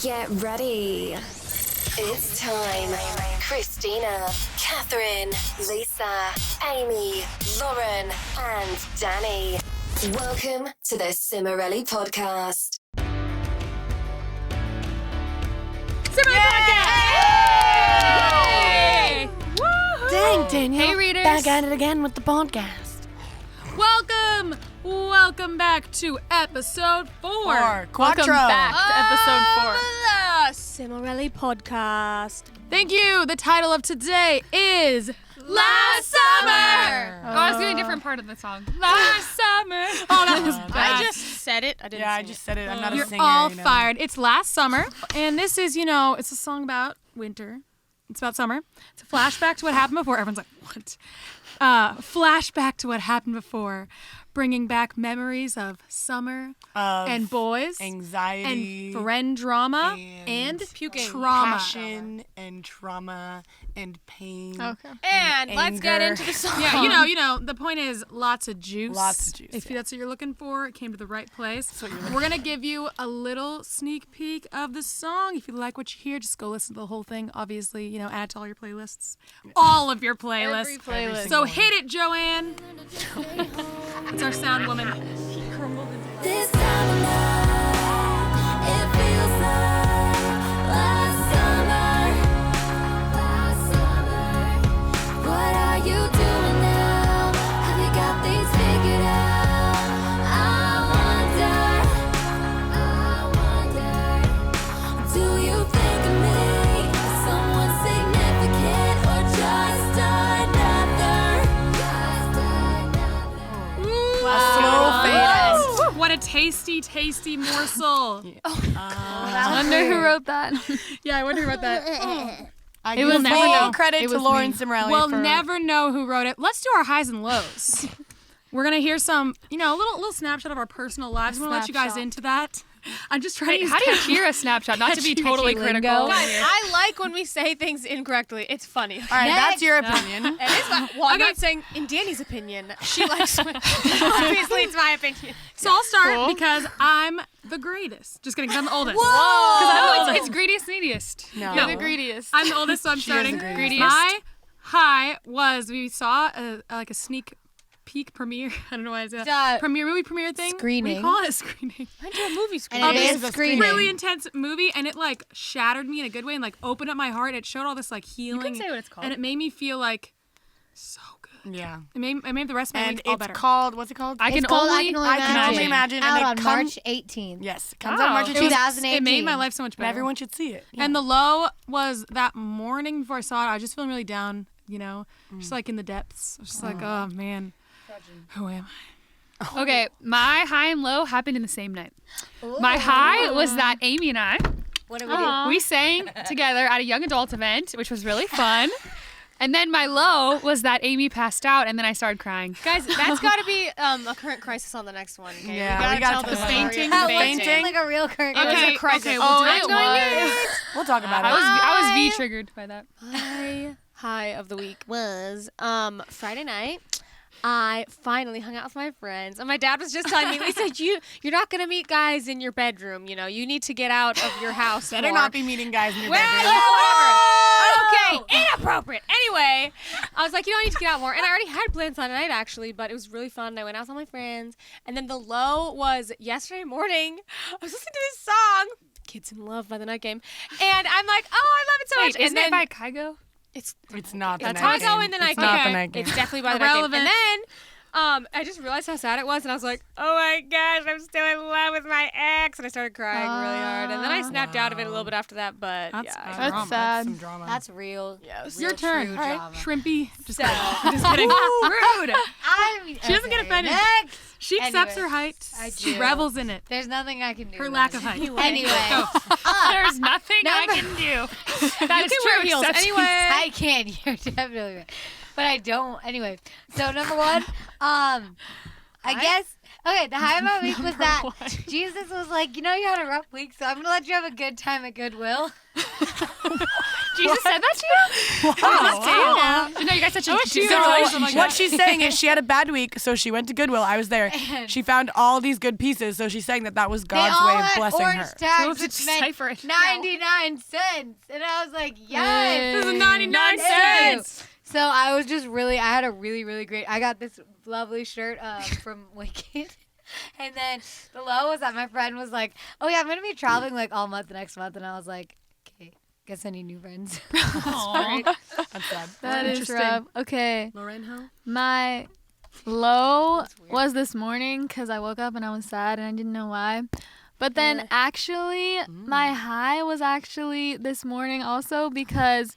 Get ready. It's time. Christina, Catherine, Lisa, Amy, Lauren, and Danny. Welcome to the Cimorelli podcast. Cimorelli podcast! Yay! Woo-hoo! Dang, Daniel. Hey, readers. Back at it again with the podcast. Welcome back to episode 4. Quattro. Welcome back to episode 4. The Cimorelli podcast. Thank you. The title of today is Last Summer. Oh, I was doing a different part of the song. Last Summer. Oh, that was bad. I just said it. I didn't Yeah, I sing just said it. I'm not a You're singer. all you know. fired. It's Last Summer, and this is, it's a song about winter. It's about summer. It's a flashback to what happened before. Everyone's like, what? Flashback to what happened before, bringing back memories of summer Of and boys anxiety and friend drama and puking. trauma. passion and trauma and pain. Okay. And let's get anger. into the song. Yeah, the point is lots of juice. Lots of juice, If yeah. that's what you're looking for, it came to the right place. That's what you're looking We're going to give you a little sneak peek of the song. If you like what you hear, just go listen to the whole thing. Obviously, add to all your playlists. All of your playlists. Every playlist. So hit it, Joanne. That's our sound woman. This time of night, it feels like last summer. What are you doing now? Have you got things figured out? I wonder, do you think of me as someone significant or just another? Slow fade. What a tasty, tasty morsel. I wonder who wrote that. Yeah, I wonder who wrote that. I It give will never full know. credit It to was Lauren me. Cimorelli. We'll for never know who wrote it. Let's do our highs and lows. We're going to hear some, a little snapshot of our personal lives. I'm going to let you guys Snapshot. into that. I'm just trying to How do you hear a snapshot? Not to be totally critical. Guys, I like when we say things incorrectly. It's funny. All right, that's your opinion. It is fun. Well, I'm not saying in Danny's opinion. She likes obviously it's my opinion. So I'll start because I'm the greatest. Just kidding, 'cause I'm the oldest. No, it's greediest, neediest. No. You're the greediest. I'm the oldest, so I'm She is starting. the greediest. My high was we saw a sneak peek premiere. I don't know why I said that. Movie premiere thing. Screening. We call it a screening. I do a movie school. And it This is screening. really intense movie, and it shattered me in a good way and opened up my heart. And it showed all this healing. You can say what it's called. And it made me feel so good. Yeah. It made the rest of my And week all it's better. called, what's it called? I can It's called only I Can Only Imagine. Out and on it March 18th. Yes, it comes Wow. on March It 18th. 2018. It made my life so much And better. everyone should see it. Yeah. And the low was that morning before I saw it. I was just feeling really down. Just in the depths. I was just oh man, who am I? Okay, my high and low happened in the same night. My high was that Amy and I, What do we do? we sang together at a young adult event, which was really fun. And then my low was that Amy passed out, and then I started crying. Guys, that's got to be a current crisis on the next one. Okay? Yeah, we gotta tell talk the about story. fainting. of Fainting. Like a real current. It was Okay, a crisis. okay, Oh, we'll it do was. We'll talk about it. I was V-triggered by that. My high of the week was Friday night. I finally hung out with my friends, and my dad was just telling me, Lisa, you're not gonna meet guys in your bedroom. You need to get out of your house. Better more. not be meeting guys in your Well, bedroom. yeah, whatever. Okay, inappropriate. Anyway, I was like, I need to get out more. And I already had plans on tonight, actually, but it was really fun. I went out with all my friends. And then the low was yesterday morning. I was listening to this song, Kids in Love by The Night Game. And I'm like, oh, I love it so Wait, much. isn't And it by Kygo? It's not the That's night how I go game. in the night It's game. not the Okay. night game. It's definitely by The Night Game. Irrelevant. And then I just realized how sad it was, and I was like, oh my gosh, I'm still in love with my ex. And I started crying really hard. And then I snapped out of it a little bit after that, but That's yeah. drama. That's sad. Some drama. That's real. Yes. Your turn. true All right. drama. Shrimpy. Just So- kidding. Just kidding. Rude. She doesn't get offended. Next. She accepts Anyway, her height. I She do. revels in it. There's nothing I can do. Her about lack it. of height. Anyway, There's nothing I can do. That is wear true. heels. except- Anyway. I can. You're definitely right. But I don't. Anyway, so number one, I guess. Okay, the high of my week was that Jesus was like, you had a rough week, so I'm gonna let you have a good time at Goodwill. Jesus said that to you? Wow. No, you guys such a she So Or something like what that. she's saying is she had a bad week, so she went to Goodwill. I was there. She found all these good pieces, so she's saying that was They God's all way of had blessing orange her. So tags, to which meant decipher it. 99 cents. And I was like, yes. This is 99 Ew. cents. So I was just I had a really, really great, I got this lovely shirt from Wicked. And then the low was that my friend was like, oh yeah, I'm going to be traveling like all month next month. And I was like, okay, guess I need new friends. Aw. That's sad. That is rough. Okay, Lorenzo? my low was this morning because I woke up and I was sad and I didn't know why. But then actually, my high was actually this morning also because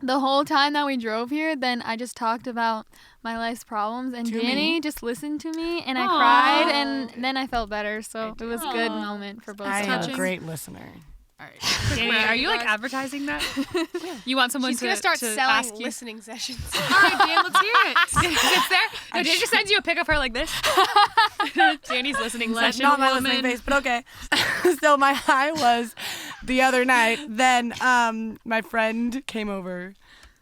the whole time that we drove here, then I just talked about my life's problems and To Danny me? just listened to me and I Aw. cried and then I felt better. So it was a good moment for both I of am us. a great listener. Danny, are you like advertising that? You want someone She's to gonna start to selling ask you? listening sessions. All right, Dan, let's hear it. It's there. No, Danny just sends you a pic of her like this. Danny's listening session. Not my listening face, but okay. So my high was the other night. Then my friend came over,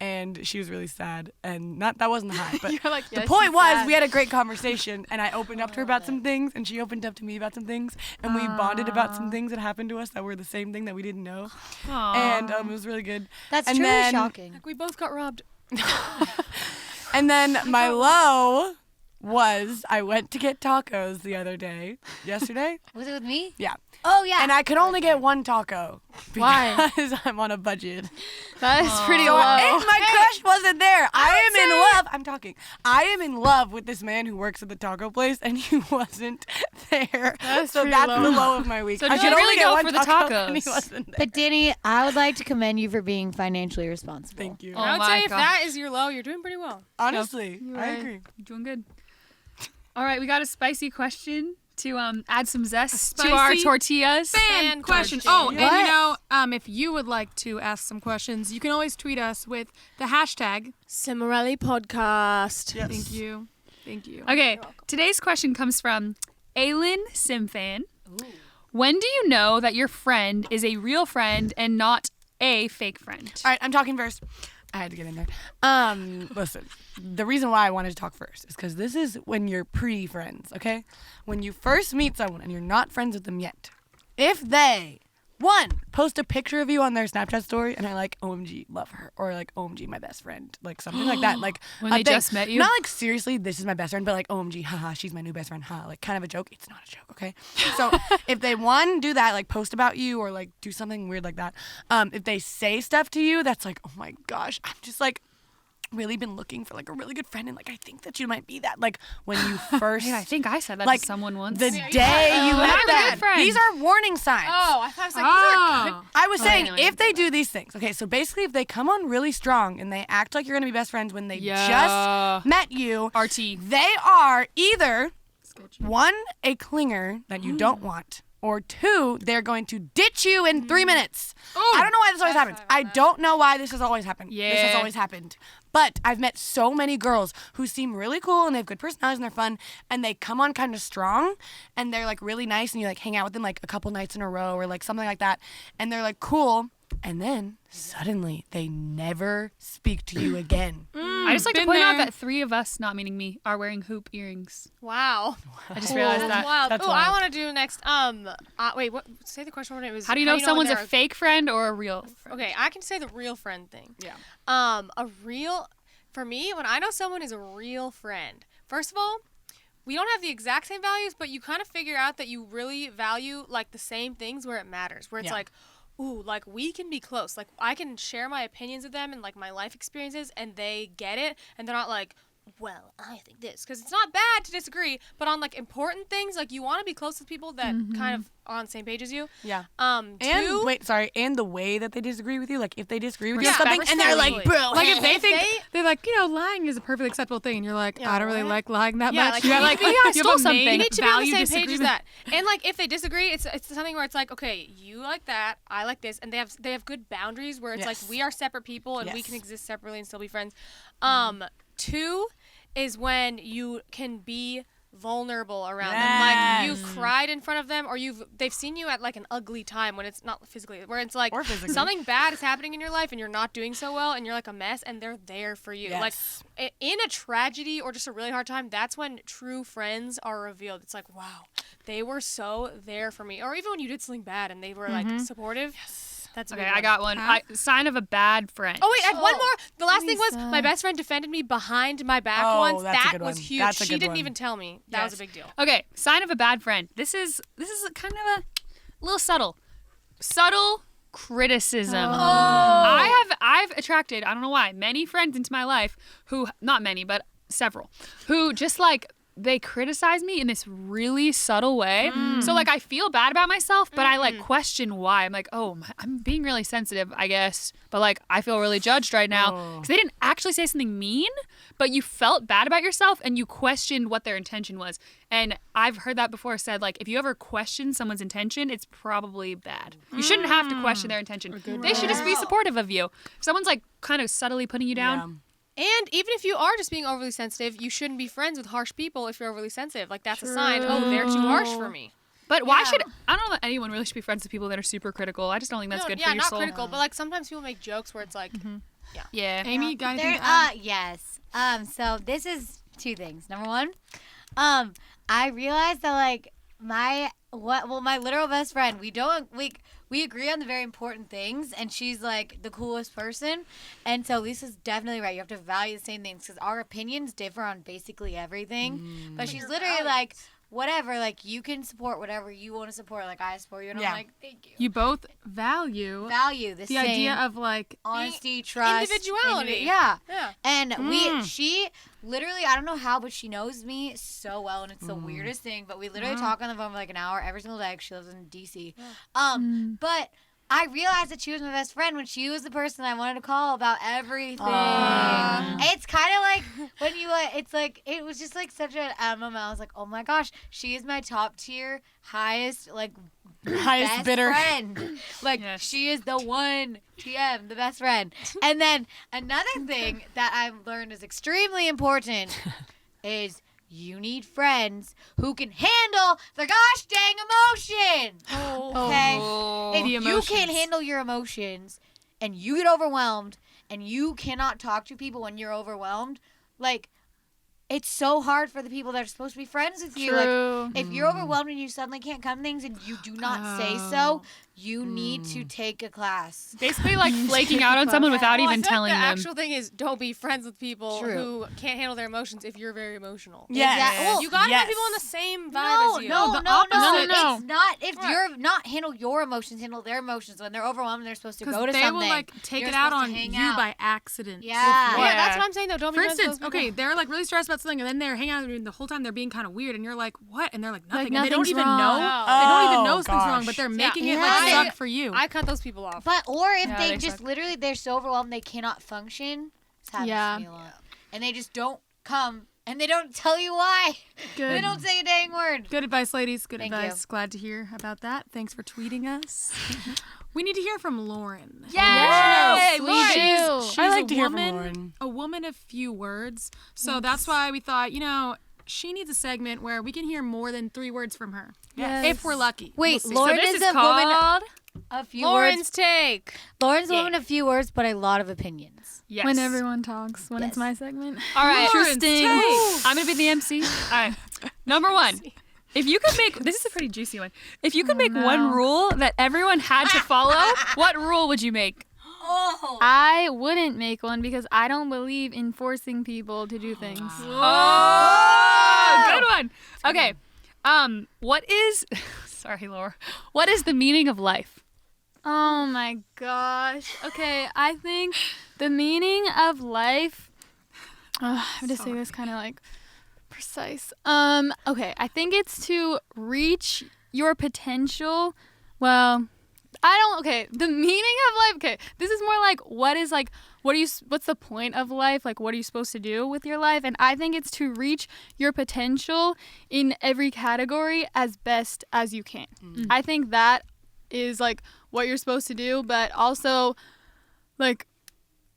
and she was really sad. And that wasn't the high, but You're like, the yes, point she's was sad. we had a great conversation, and I opened up to her about some things, and she opened up to me about some things, and we bonded about some things that happened to us that were the same thing that we didn't know, and it was really good. That's And truly then- shocking. We both got robbed. And then my low was I went to get tacos the other day, yesterday. Was it with me? Yeah. Oh, yeah. And I could only get one taco Why? because I'm on a budget. That is pretty So low. and my crush wasn't there. I am in love. I'm talking. I am in love with this man who works at the taco place, and he wasn't there. So pretty that's low. the low of my week. So I did could you only really get go one for the taco, and he tacos? wasn't there. But Danny, I would like to commend you for being financially responsible. Thank you. Oh I would my say if God. that is your low, you're doing pretty well. Honestly, I right. agree. You're doing good. All right, we got a spicy question to add some zest to spicy our tortillas. Fan question. question. Oh, and What? you know, if you would like to ask some questions, you can always tweet us with the hashtag. Cimorelli podcast. Yes. Thank you. Thank you. Okay, today's question comes from Aylin Simfan. When do you know that your friend is a real friend and not a fake friend? All right, I'm talking first. I had to get in there. Listen, the reason why I wanted to talk first is because this is when you're pre-friends, okay? When you first meet someone and you're not friends with them yet, if they, one, post a picture of you on their Snapchat story and are like, OMG, love her, or like, OMG, my best friend, like something like that, like When a they thing. just met you? Not like seriously, this is my best friend, but like, OMG, haha, she's my new best friend, haha, like kind of a joke. It's not a joke, okay? So if they one do that, like post about you or like do something weird like that, if they say stuff to you, that's like, oh my gosh, I'm just like really been looking for like a really good friend, and like I think that you might be that. Like when you first, Hey, I think I said that like to someone once. the day you I'm met a good them. friend. These are warning signs. Oh, I thought it was like, Oh. I was saying no, if they do these things, okay, so basically if they come on really strong and they act like you're gonna be best friends when they Yeah. just met you, RT. they are either one, a clinger that you don't want, or two, they're going to ditch you in 3 minutes. I don't know why this always happens. I don't know why this has always happened. This has Yeah. always happened. But I've met so many girls who seem really cool and they have good personalities and they're fun, and they come on kind of strong and they're like really nice, and you like hang out with them like a couple nights in a row or like something like that, and they're like cool, and then suddenly they never speak to you again. I just like to been point out there. that 3 of us, not meaning me, are wearing hoop earrings. wow. I just realized That's that. wild. That's Oh, I wild. want to do next. Wait, what? Say the question. What it was. How do you know if when someone's a they're fake friend or a real friend? Okay, I can say the real friend thing. Yeah. For me, when I know someone is a real friend, first of all, we don't have the exact same values, but you kind of figure out that you really value like the same things where it matters. Where it's Yeah. like, ooh, like we can be close. Like I can share my opinions with them and like my life experiences, and they get it, and they're not like, well, I think this, because it's not bad to disagree, but on like important things, like you want to be close with people that kind of are on the same page as you. Yeah. Two, And the way that they disagree with you, like if they disagree with you on Respect- something and they're like, respectfully. bro, Like if they If think they- they're like, you know, lying is a perfectly acceptable thing, and you're like, Yeah, I don't really what? like lying that Yeah, much. like, you you have need like, to be- you I have stole a something. main you need to be on the value same page as disagreement. that. And like if they disagree, it's something where it's like, okay, you like that, I like this, and they have good boundaries where it's Yes. like we are separate people and we Yes. can exist separately and still be friends. Two is when you can be vulnerable around them. Yes. Like you cried in front of them, or they've seen you at like an ugly time when it's not physically, where it's like Or physically. something bad is happening in your life and you're not doing so well and you're like a mess, and they're there for you. Yes. Like in a tragedy or just a really hard time, that's when true friends are revealed. It's like, wow, they were so there for me. Or even when you did something bad and they were like supportive. Yes. That's a Okay, big I one. got one. Sign of a bad friend. Oh wait, I have one more. The last thing was Lisa. my best friend defended me behind my back Oh, once. that's a That good was one. huge. That's a She good didn't one. even tell me. That was a big deal. Okay, sign of a bad friend. This is kind of a little subtle. Subtle criticism. I've attracted, I don't know why, many friends into my life who, not many, but several, who just like they criticize me in this really subtle way. So like I feel bad about myself, but I like question why. I'm like, oh, I'm being really sensitive, I guess. But like I feel really judged right now because they didn't actually say something mean, but you felt bad about yourself and you questioned what their intention was. And I've heard that before said, like, if you ever question someone's intention, it's probably bad. You shouldn't have to question their intention. They should just be supportive of you. If someone's like kind of subtly putting you down, And even if you are just being overly sensitive, you shouldn't be friends with harsh people if you're overly sensitive. Like that's a sign. Oh, they're too harsh for me. But why should I don't know that anyone really should be friends with people that are super critical. I just don't think that's good for your not soul. critical, but like sometimes people make jokes where it's like, Yeah. Amy, got anything to add? Yes. So this is two things. Number one, I realized that like my literal best friend, we agree on the very important things, and she's like the coolest person. And so Lisa's definitely right. You have to value the same things because our opinions differ on basically everything. But she's literally like, whatever, like you can support whatever you want to support. Like I support you, and I'm like, thank you. You both value Value the the same idea of like honesty, trust, individuality. yeah. Yeah. And she literally, I don't know how, but she knows me so well, and it's the weirdest thing. But we literally talk on the phone for like an hour every single day. 'Cause she lives in DC. But I realized that she was my best friend when she was the person I wanted to call about everything. It's kind of like when you, it's like, it was just like such a moment. I was like, oh my gosh, she is my top tier, highest best bidder. friend. Like, she is the one, TM, the best friend. And then another thing that I've learned is extremely important is you need friends who can handle the gosh dang emotion. Okay? If The you emotions. can't handle your emotions and you get overwhelmed and you cannot talk to people when you're overwhelmed, like, it's so hard for the people that are supposed to be friends with you. True. Like, if you're overwhelmed and you suddenly can't come to things and you do not say so, you need to take a class. Basically like flaking out on someone without Well, I even feel telling like the them. actual thing is don't be friends with people True. who can't handle their emotions if you're very emotional. Yes. Exactly. Well, You gotta Yes. have people on the same vibe No, as you. no, the no, opposite. no. It's not. If Right. you're not handle your emotions, handle their emotions. When they're overwhelmed, they're supposed to go to because they something. will like take You're it out supposed to on hang you out. by accident. Yeah. Yeah, that's what I'm saying though. Don't For be friends with instance, those people. okay, they're like really stressed about something, and then they're hanging out with you, and the whole time they're being kind of weird, and you're like, "What?" And they're like, "Nothing." And they don't nothing's even wrong. know. No. They don't even know Oh, something's wrong, gosh. but they're Yeah. making it Yeah. like I- suck for you. I cut those people off. But or if Yeah, they they just suck. literally they're so overwhelmed they cannot function. This happens Yeah. to me a lot. And they just don't come, and they don't tell you why. They Good. don't say a dang word. Good advice, ladies. Good Thank advice. you. Glad to hear about that. Thanks for tweeting us. We need to hear from Lauren. Yay! We Lauren. do. She's I like a to hear from woman, Lauren. a woman of few words. So that's why we thought, she needs a segment where we can hear more than 3 words from her. Yes. If we're lucky. Wait, We'll see. Lauren So this is is a woman called of few Lauren's words. take. Lauren's a woman of few words, but a lot of opinions. Yes. When everyone talks, when Yes. it's my segment. All right. Lauren's Interesting. take. I'm gonna be the MC. All right. Number 1. If you could make this is a pretty juicy one. If you could make one rule that everyone had to follow, what rule would you make? Oh. I wouldn't make one because I don't believe in forcing people to do things. Oh, good one. Okay. What is sorry, Laura. What is the meaning of life? Oh my gosh. Okay, I think the meaning of life. I have to say this kind of like precise. Okay, I think it's to reach your potential. Well, okay, the meaning of life. Okay, this is more like what's the point of life? Like, what are you supposed to do with your life? And I think it's to reach your potential in every category as best as you can. I think that is like what you're supposed to do, but also like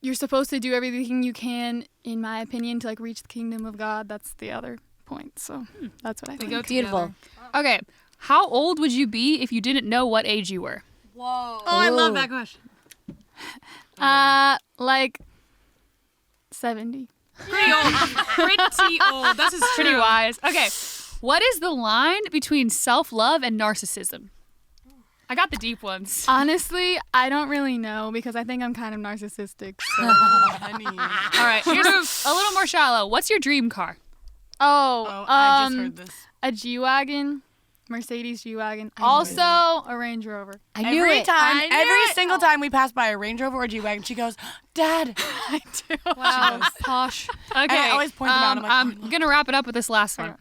you're supposed to do everything you can, in my opinion, to like reach the kingdom of God. That's the other point. So that's what I They think. go Beautiful. together. Okay. How old would you be if you didn't know what age you were? Whoa. Oh, I love that question. Like 70. Pretty old. Pretty old. This is Pretty true. wise. Okay. What is the line between self-love and narcissism? I got the deep ones. Honestly, I don't really know because I think I'm kind of narcissistic. So. Honey. All right. Here's a little more shallow. What's your dream car? Oh, I just heard this. A G-Wagon, Mercedes G-Wagon. Also, a Range Rover. I knew it. Every single time we pass by a Range Rover or G-Wagon, she goes, Dad. I do. Wow. Posh. Okay. I always point them out. I'm like, I'm going to wrap it up with this last one.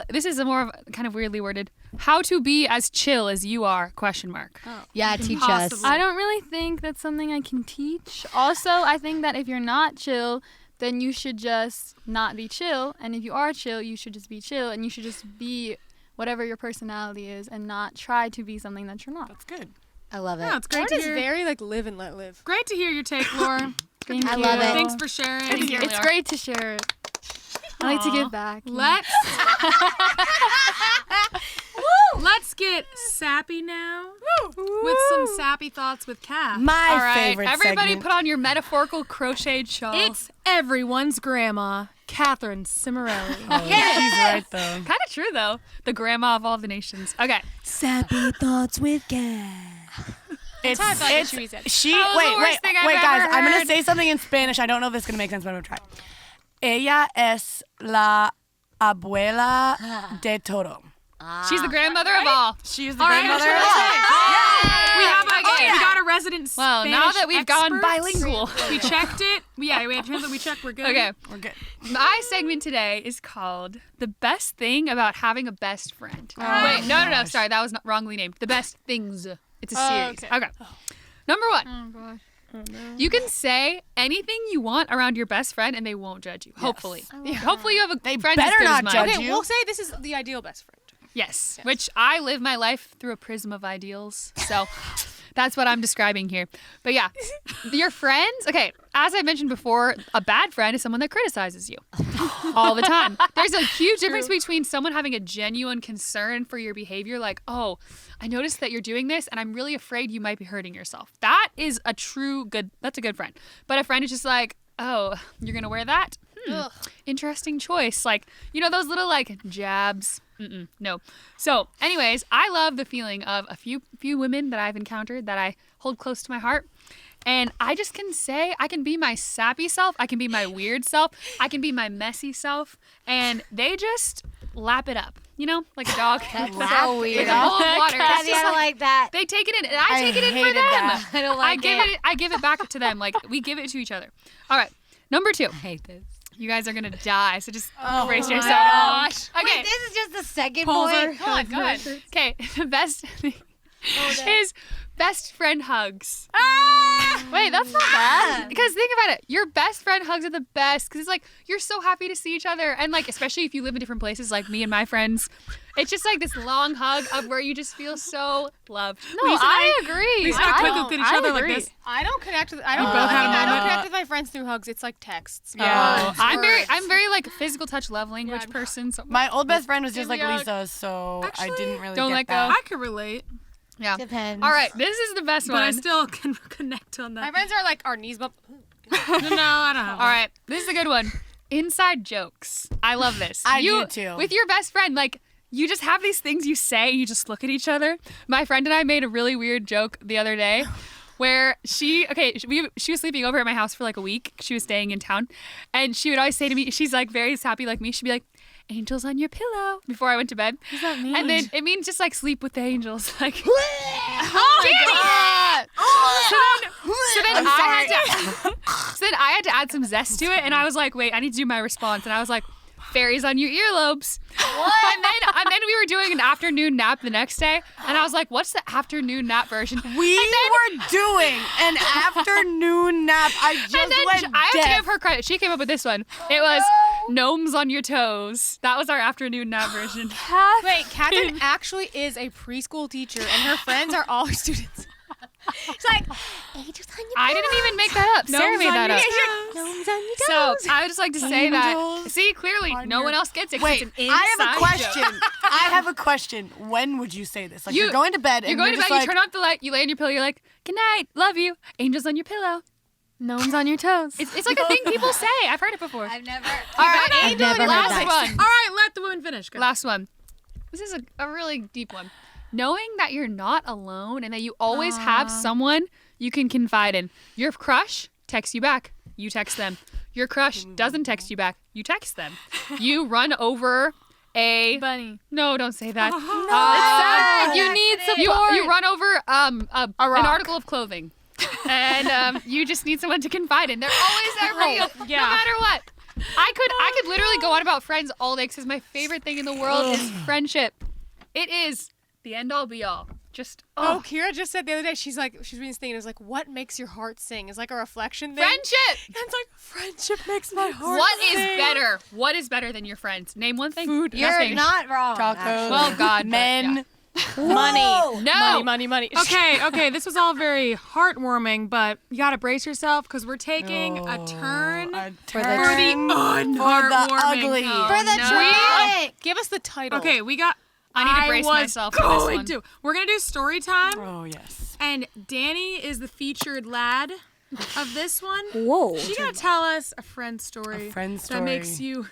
This is a more of kind of weirdly worded. How to be as chill as you are, question mark. Yeah, teach us. Impossible. I don't really think that's something I can teach. Also, I think that if you're not chill, then you should just not be chill. And if you are chill, you should just be chill. And you should just be whatever your personality is and not try to be something that you're not. That's good. I love it. Yeah, it's great Lauren to is hear. very like live and let live. Great to hear your take, Laura. Thank I you. love it. Thanks for sharing. It's great to share it. I like to give back. Let's get sappy now with some sappy thoughts with Kath. My All right. favorite Everybody segment. put on your metaphorical crocheted shawl. It's everyone's grandma, Catherine Cimorelli. Oh, she's right, though. kind of true, though. The grandma of all the nations. Okay. Sappy thoughts with Kath. It's, I thought it's, she said. she, That was the wait, worst thing I've guys. ever I'm going heard. to say something in Spanish. I don't know if this is going to make sense, but I'm going to try. Ella es la abuela de todo. She's the grandmother of all. She's the All right, grandmother that's of what all. We have Okay. we got a resident Well, Spanish now that we've gone expert. bilingual. We checked it. Yeah, we had translate. We checked. We're good. Okay. We're good. My segment today is called The Best Thing About Having a Best Friend. Oh, Wait, no. Sorry, that was not wrongly named. The Best Things. It's a series. Okay. Number one. Oh, gosh. You can say anything you want around your best friend and they won't judge you. Hopefully. Hopefully you have a friend as better good not as mine. judge Okay, you. we'll say this is the ideal best friend. Yes, which I live my life through a prism of ideals. So that's what I'm describing here. But yeah, your friends, okay, as I mentioned before, a bad friend is someone that criticizes you all the time. There's a huge difference between someone having a genuine concern for your behavior, like, oh, I noticed that you're doing this and I'm really afraid you might be hurting yourself. That is that's a good friend. But a friend is just like, oh, you're going to wear that? Interesting choice. Like, you know, those little like jabs. No. So anyways, I love the feeling of a few women that I've encountered that I hold close to my heart. And I just can say I can be my sappy self. I can be my weird self. I can be my messy self. And they just lap it up, you know, like a dog. That's so weird. With a bowl of water. It's Kathy, just I don't like that. they take it in, and I take it in for hated them. that. I don't like it. I give it back to them. Like we give it to each other. All right. Number 2. I hate this. You guys are gonna die, so just brace my yourself. gosh. Okay. Wait, this is just the second Poser. point. Come on, go ahead. Okay, the best thing is best friend hugs. Wait, that's not bad. Because think about it, your best friend hugs are the best. Because it's like you're so happy to see each other, and like especially if you live in different places, like me and my friends, it's just like this long hug of where you just feel so loved. No, I agree. We gotta look at each other like agree. this. I don't connect with. both had a I don't moment. connect with my friends through hugs. It's like texts. Yeah, Words. I'm very like physical touch love language person. So My old best friend was just like Give me a- Lisa, so I Actually, didn't really don't get let go. that. I could relate, yeah. Depends. All right, this is the best but I one. still can connect on My that. friends are like our knees bump. No, I don't have. All right, this is a good one. Inside jokes. I love this. I you, do too. With your best friend, like you just have these things you say and you just look at each other. My friend and I made a really weird joke the other day where she was sleeping over at my house for like a week. She was staying in town, and she would always say to me, she's like very sappy like me. She'd be like, "Angels on your pillow" before I went to bed. What does that mean? And then it means just like sleep with the angels. Like, Oh my god. so then I had to add some zest to it, and I was like, wait, I need to do my response, and I was like, fairies on your earlobes. What? And then we were doing an afternoon nap the next day, and I was like, what's the afternoon nap version? We were doing an afternoon nap. I just And then went I have to deaf. give her credit. She came up with this one. It was gnomes on your toes. That was our afternoon nap version. Wait, Catherine actually is a preschool teacher, and her friends are all her students. It's like angels on your I didn't even make that up. Sarah made that up. Gnomes on your So toes. I would just like to say that. Angels See, clearly no one else gets it. 'cause Wait, it's an I have a inside question. joke. I have a question. When would you say this? Like you're going to bed and You're going to just bed. like, You turn off the light. You lay on your pillow. You're like, "Good night, love you." Angels on your pillow. Gnomes on your toes. It's like a thing people say. I've heard it before. I've never. All right, I've never heard last that. one. All right, let the woman finish. Go. Last one. This is a really deep one. Knowing that you're not alone and that you always have someone you can confide in. Your crush texts you back. You text them. Your crush doesn't text you back. You text them. You run over a Bunny. No, don't say that. Sad. You need support. You run over an article of clothing. And you just need someone to confide in. They're always there for you, no matter what. I could literally go on about friends all day because my favorite thing in the world is friendship. It is the end all be all. Just Oh, Kira just said the other day, she's reading this thing and it was like, what makes your heart sing? It's like a reflection thing. friendship. And it's like, friendship makes my heart What is sing. better? What is better than your friends? Name one thing. Food. You're Nothing. not wrong. Tacos. actually. Well, God, but men. Money. No. Money. Okay, this was all very heartwarming, but you gotta brace yourself because we're taking a turn A for the turn unheartwarming. ugly. For the no. traumatic. Give us the title. Okay, we got. I need to brace was myself for this going one. to. We're gonna do story time, Oh yes. and Danny is the featured lad of this one. Whoa. She's gonna tell us a friend story. A friend that makes story. you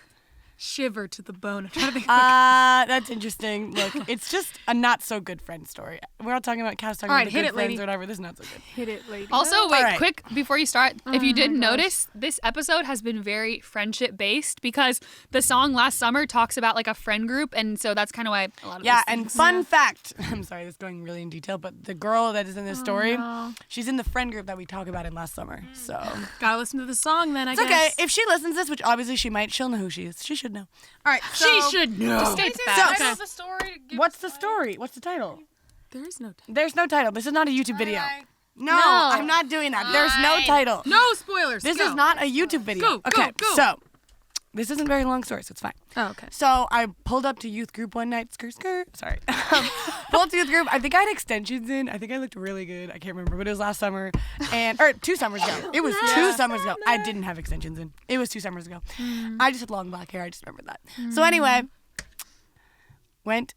shiver to the bone. I'm trying to think. That's interesting. Look, it's just a not so good friend story. We're not talking about Cass talking All right, about the hit good it, friends lady. or whatever. This is not so good. Hit it, lady. Also, wait, right. quick before you start, if you didn't notice, this episode has been very friendship based because the song Last Summer talks about like a friend group, and so that's kind of why a lot of Yeah, these and things- fun fact. I'm sorry, this is going really in detail, but the girl that is in this story, she's in the friend group that we talk about in last summer. So Gotta listen to the song then. I it's guess. okay if she listens to this, which obviously she might. She'll know who she is. She should know. All right, She so should know. Just state the So- facts. Tell the story. What's the story? What's the title? There is no. There's no title. This is not a YouTube video. No, No. I'm not doing that. There's no title. No spoilers. This Go. is not a YouTube video. Go, okay, go. so this isn't a very long story, so it's fine. Oh, okay. So I pulled up to youth group one night. Skirt. Sorry. Pulled up to youth group. I think I had extensions in. I think I looked really good. I can't remember, but it was last summer, or 2 summers ago. It was 2 summers ago. I didn't have extensions in. It was 2 summers ago. I just had long black hair. I just remembered that. So anyway,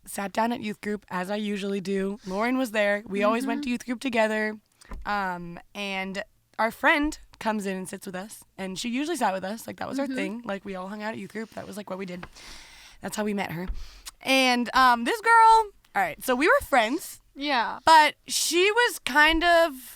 sat down at youth group as I usually do. Lauren was there. We always went to youth group together. And our friend comes in and sits with us, and she usually sat with us. Like that was our thing. Like we all hung out at youth group. That was like what we did. That's how we met her. And this girl, all right, so we were friends, Yeah. but she was kind of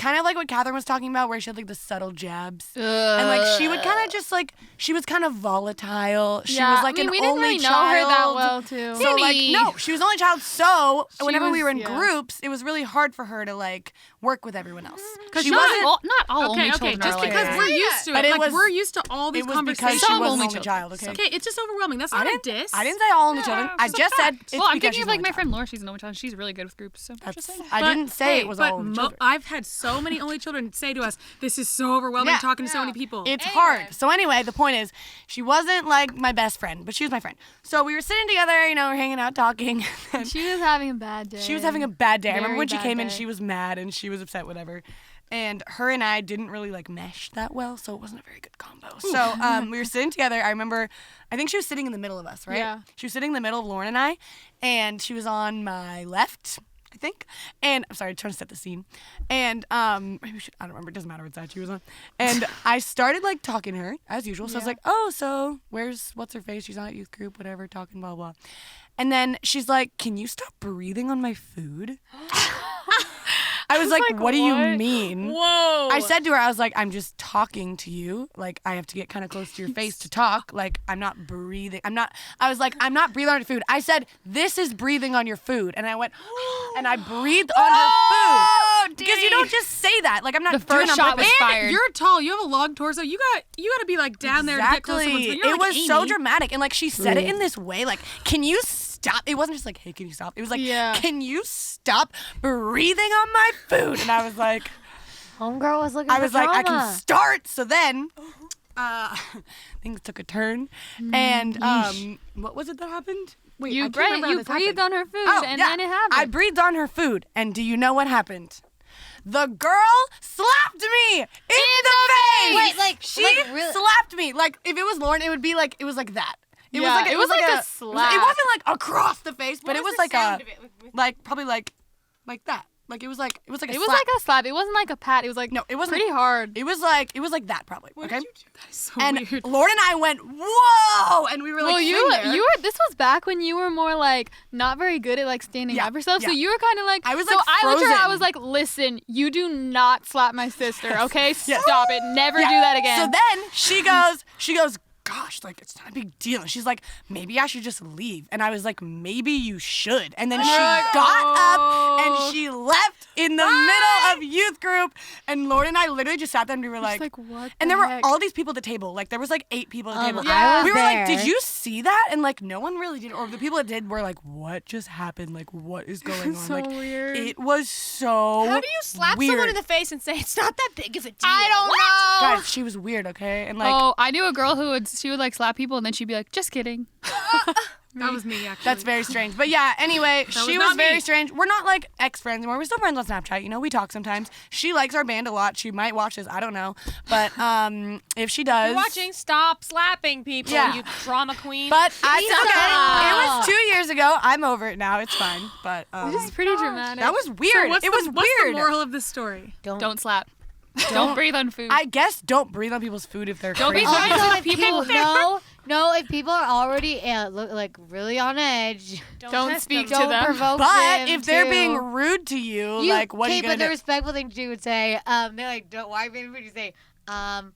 like what Catherine was talking about, where she had like the subtle jabs. And like she would kind of just like, she was kind of volatile. She Yeah, was like I mean, an we didn't only really know child. her that well, too. So like, no, she was an only child. So whenever we was- were in yeah. groups, it was really hard for her to like work with everyone else. Because She she wasn't. Not all Okay, only okay. children Just are like because that. we're used to it, But it like was- we're used to all these It was because conversations. she Some was an only only child. Okay. Okay, it's just overwhelming. That's not a diss. I didn't say all only children. I it's a just said it's Well, I'm because thinking she's of an like only my child. friend Laura. She's an only child. She's really good with groups. So That's, just saying. I But, didn't say hey, it was but all only children. I've had so many only children say to us, "This is so overwhelming Yeah. talking to so many people." It's hard. So anyway, the point is, she wasn't like my best friend, but she was my friend. So we were sitting together, you know, we're hanging out, talking. And She was having a bad day. she was having a bad day. I remember Very when she bad came in, day. she was mad and she was upset, whatever. And her and I didn't really like mesh that well, so it wasn't a very good combo. So we were sitting together. I remember, I think she was sitting in the middle of us, right? Yeah. She was sitting in the middle of Lauren and I, and she was on my left, I think. And I'm sorry, I'm trying to set the scene. And maybe we should, I don't remember. It doesn't matter what side she was on. And I started like talking to her as usual. So I was like, oh, so what's her face? She's on at youth group, whatever, talking, blah, blah. And then she's like, can you stop breathing on my food? I was like, what do you mean? Whoa. I said to her, I was like, I'm just talking to you. Like, I have to get kind of close to your face to talk. Like, I'm not breathing. I was like, I'm not breathing on your food. I said, this is breathing on your food. And I went, and I breathed on her food. Because you don't just say that. Like, I'm not The doing first it on shot purpose. was fired. You're tall. You have a long torso. You got to be like down there to get close to someone's Exactly. food. You're It like was so Amy. dramatic. And like, she said it in this way, like, can you stop? It wasn't just like, hey, can you stop? It was like, Yeah. can you stop breathing on my food? And I was like, Homegirl was looking I for was like, I drama. can start. So then, things took a turn. And what was it that happened? Wait, I You, can't remember how you this breathed happened. on her food, Oh, and yeah. then it happened. I breathed on her food, and do you know what happened? The girl slapped me in the face. Wait, like she really? slapped me. Like if it was Lauren, it would be like it was like that. It Yeah, was like a slap. It wasn't like across the face, but it was like sound a of it? like probably like that. Like it was like a It was slap. like a slap. It wasn't like a pat. It was like No, it wasn't. pretty hard. It was like that probably. Okay. So And weird. Lauren and I went whoa, and we were like, Well, you sitting there. were. This was back when you were more like not very good at like standing Yeah, up for yourself. So yeah. you were kind of like. I was, So like, I looked at her. I frozen. was like, listen, you do not slap my sister. Okay, Yes. stop it. Never Yeah. do that again. So then she goes, gosh, like it's not a big deal. And she's like, maybe I should just leave. And I was like, maybe you should. And then she got up and she left in the middle of youth group. And Lauren and I literally just sat there and we were like, what? and the there were heck? all these people at the table. Like there was like 8 people at the table. I was We were like, there. did you see that? And like no one really did. Or the people that did were like, what just happened? Like what is going on? so like weird. it was so How do you slap weird. someone in the face and say it's not that big of a deal? I don't know. Guys, she was weird, okay? And like Oh, I knew a girl who would like slap people and then she'd be like, just kidding. That was me, actually. that's very strange. But yeah, anyway, was she not was very me. strange. We're not like ex-friends anymore. We're still friends on Snapchat. You know, we talk sometimes. She likes our band a lot. She might watch this. I don't know. But if she does. You're watching. Stop slapping people, Yeah. you drama queen. But it's okay. Stop. It was 2 years ago. I'm over it now. It's fine. But This is pretty dramatic. that was weird. What's it was what's weird. the moral of this story? Don't slap. Don't breathe on food. I guess don't breathe on people's food if they're Don't be crazy. trying Also, to if people. no, if people are already like really on edge, Don't test speak them. to don't them. provoke But them if they're to- being rude to you, like what are you okay, gonna but the do? respectful thing to do would say, they're like, don't why are you being rude? You say, I'm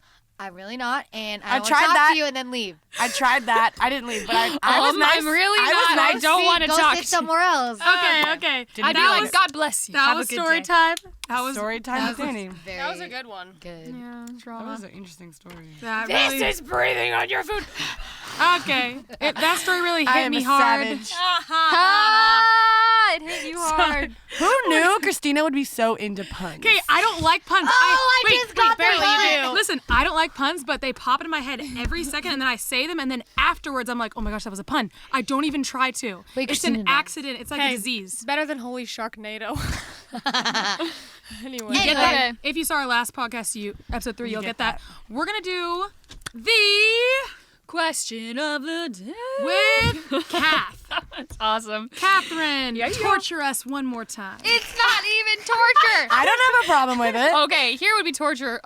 really not, and I want to tried talk that. to you, and then leave. I tried that. I didn't leave, but I was nice. I'm really I was not. I nice. don't want to Go talk. sit somewhere else. Okay. Didn't I'd do be it. like, God bless you. That Have was a good story day. time. That was Story time with Danny. Very That was a good one. good. Yeah, That drama. was an interesting story. That This really, is breathing on your food. okay. That story really I hit am me a hard. savage. Ah, it hit you hard. Who knew Christina would be so into puns? Okay, I don't like puns. I wait, just got the barely you pun. do. Listen, I don't like puns, but they pop into my head every second, and then I say them, and then afterwards I'm like, oh my gosh, that was a pun. I don't even try to. Wait, It's Christina an knows. accident. It's like a Hey, disease. It's better than Holy Sharknado. Anyway. Get Okay. that. If you saw our last podcast, episode 3, you'll get that. We're gonna do the Question of the day. with Kath. That's awesome. Catherine, torture us one more time. It's not even torture. I don't have a problem with it. Okay, here would be torture.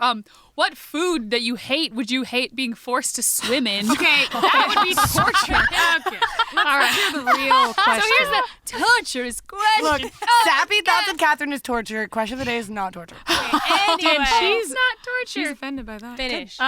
What food that you hate would you hate being forced to swim in? Okay, That would be torture. okay. All right. Here's the real question. So here's the torturous question. Look, sappy thoughts of Catherine is torture. Question of the day is not torture. Anyway. she's not she's torture. offended by that. Finish.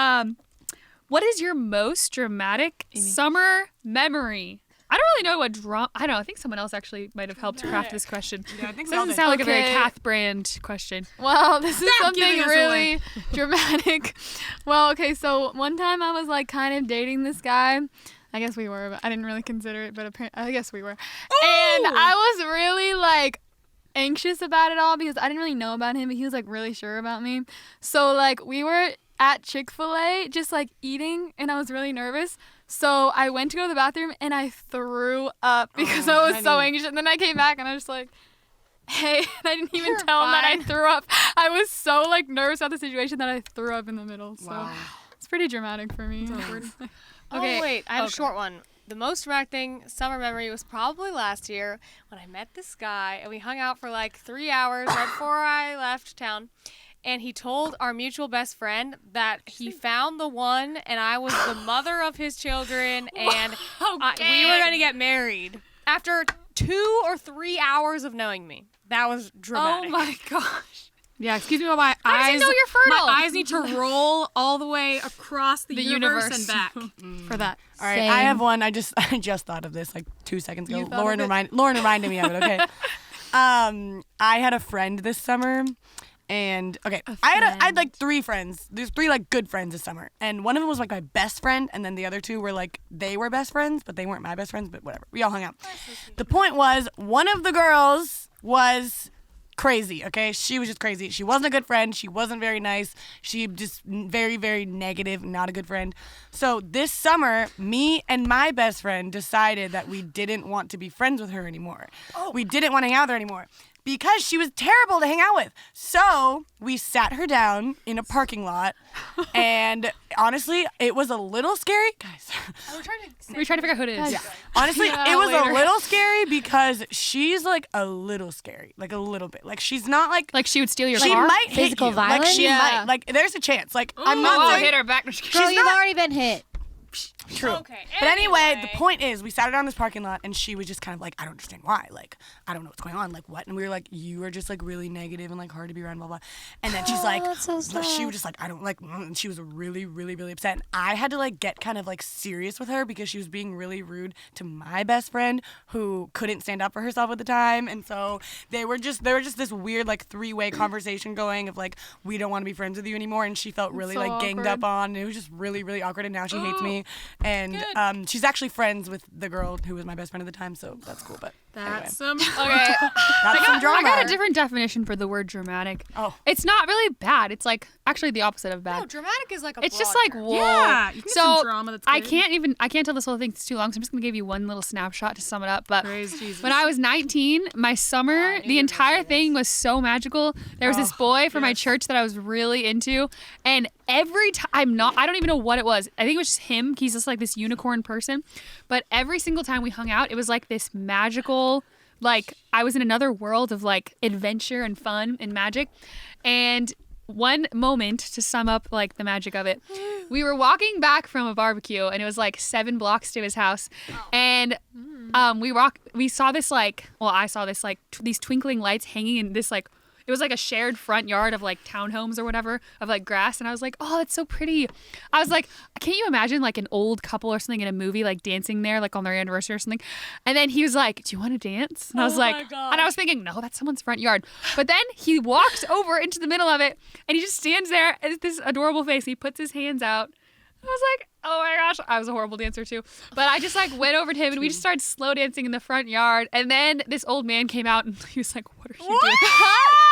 What is your most dramatic summer memory? I don't really know what drama. I don't know. I think someone else actually might have helped craft this question. Yeah, I think Doesn't sound like a very Okay. Kath brand question. Well, this is Stop giving something us really dramatic. Well, okay, so one time I was like kind of dating this guy. I guess we were, but I didn't really consider it, but apparently, I guess we were. And I was really like anxious about it all because I didn't really know about him, but he was like really sure about me. So like we were at Chick-fil-A just like eating and I was really nervous. So I went to go to the bathroom and I threw up because I was so anxious. And then I came back and I was just like, hey, and I didn't even tell him that I threw up. I was so like nervous about the situation that I threw up in the middle. So it's pretty dramatic for me. Okay, wait. I have a short one. The most dramatic thing, summer memory, was probably last year when I met this guy and we hung out for like 3 hours right before I left town. And he told our mutual best friend that he found the one and I was the mother of his children and we were going to get married after 2 or 3 hours of knowing me. That was dramatic. Oh my gosh. Yeah, excuse me while my How does he eyes. know you're fertile? My eyes need to roll all the way across the universe and back for that. All right, Same. I have one. I just thought of this like 2 seconds ago. You thought Lauren of it? reminded me of it. Okay. I had a friend this summer, and okay, I had like 3 friends. There's 3 like good friends this summer, and one of them was like my best friend, and then the other 2 were like they were best friends, but they weren't my best friends. But whatever, we all hung out. The point was, one of the girls was crazy, okay? She was just crazy. She wasn't a good friend. She wasn't very nice. She just very, very negative, not a good friend. So this summer, me and my best friend decided that we didn't want to be friends with her anymore. We didn't want to hang out with her anymore because she was terrible to hang out with. So we sat her down in a parking lot, and honestly, it was a little scary. Guys, We're trying to figure out who it is. yeah. Honestly, it was a little scary because she's like a little scary, like a little bit. Like she's not like Like she would steal your she car. might hit Physical you. Like she violence? might. Like there's a chance. Like I'm Oh, not I'll saying hit her back. Girl, you've already been hit. true. Okay. But anyway, the point is, we sat her down in this parking lot, and she was just kind of like, I don't understand why. Like, I don't know what's going on. Like, what? And we were like, you are just like really negative and like hard to be around, blah blah. And then she's like, that's so but she sad. was just like, I don't like. And she was really, really, really upset. And I had to like get kind of like serious with her because she was being really rude to my best friend who couldn't stand up for herself at the time. And so they were just this weird like 3-way conversation going of like, we don't want to be friends with you anymore. And she felt really so like ganged awkward. up on. And it was just really, really awkward. And now she hates me. And she's actually friends with the girl who was my best friend at the time, so that's cool. But That's some. Okay. that's some drama. I got a different definition for the word dramatic. Oh. It's not really bad. It's like actually the opposite of bad. No, dramatic is like a It's just broad like term. whoa. Yeah, you can get so some drama that's I good. can't tell this whole thing. It's too long. So I'm just gonna give you one little snapshot to sum it up. But Praise Jesus. when I was 19, my summer, the entire thing was so magical. There was this boy from my church that I was really into, and every time I don't even know what it was. I think it was just him. He's just like this unicorn person. But every single time we hung out, it was like this magical, like I was in another world of like adventure and fun and magic. And one moment to sum up like the magic of it, we were walking back from a barbecue and it was like 7 blocks to his house. And we saw this like, well, I saw this like these twinkling lights hanging in this like, it was like a shared front yard of like townhomes or whatever of like grass. And I was like, oh, that's so pretty. I was like, can't you imagine like an old couple or something in a movie like dancing there like on their anniversary or something? And then he was like, do you want to dance? And I was like, and I was thinking, no, that's someone's front yard. But then he walks over into the middle of it and he just stands there with this adorable face. He puts his hands out. I was like, oh my gosh, I was a horrible dancer too. But I just like went over to him and we just started slow dancing in the front yard. And then this old man came out and he was like, what are you doing?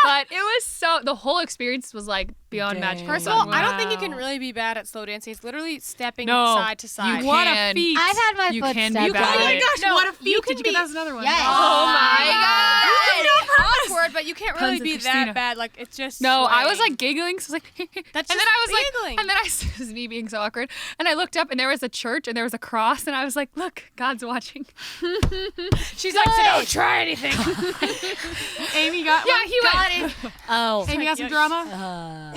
But it was the whole experience was like beyond magic. First of all, I don't think you can really be bad at slow dancing. It's literally stepping No, side to side. you What a can. feat. I've had my You foot can be stepped bad on. at Oh my it. gosh, No, what a feat. you Did can you be- get that's another one? Yes. Oh my god. awkward, but you can't really Puns of be Christina. that bad. Like it's just. No, I was swaying. like giggling. So I was like, That's and then just I was like, giggling. and then this is me being so awkward. And I looked up and there was a church and there was a cross and I was like, look, God's watching. She's like, so don't try anything. Amy got Yeah, one? he went. Oh, Amy got some drama?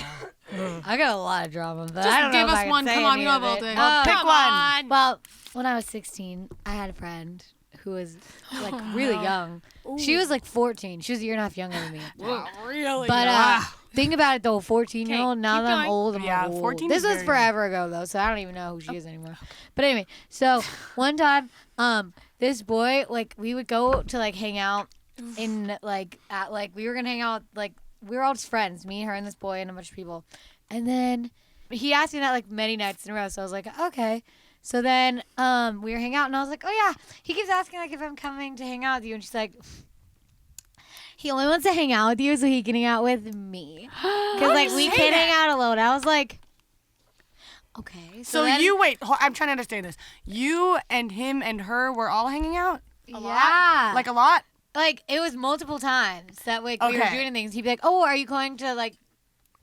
I got a lot of drama, but Just I don't know give if us I can one. say Come on, any you have of all it. day. Pick Come one. on. Well, when I was 16, I had a friend who was like really young. She was like 14. She was a year and a half younger than me. Really? But think about it though, 14-year-old. Okay, Now keep that I'm going. old, I'm Yeah, like, whoa. 14 This is was very forever ago though, so I don't even know who she is anymore. But anyway, so one time, this boy, like, we would go to like hang out in like at like we were gonna hang out like we were all just friends, me, her, and this boy, and a bunch of people. And then he asked me that like many nights in a row, so I was like, okay. So then we were hanging out, and I was like, oh yeah. He keeps asking like if I'm coming to hang out with you, and she's like, he only wants to hang out with you so he can hang out with me. Because like we can't hang out alone. I was like, okay. So then- you wait. I'm trying to understand this. You and him and her were all hanging out, yeah, like a lot. like it was multiple times that like we were Okay. doing things. He'd be like, oh, are you going to like?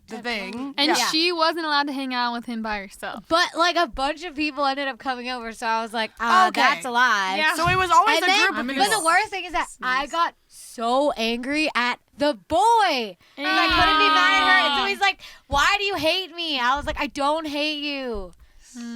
The thing. And yeah. she wasn't allowed to hang out with him by herself. But like a bunch of people ended up coming over, so I was like, ah, Okay. that's a lie. Yeah. So it was always And a then, group of I'm people. but the worst thing is that I got so angry at the boy, and I couldn't be mad at her. And so he's like, "Why do you hate me?" I was like, "I don't hate you."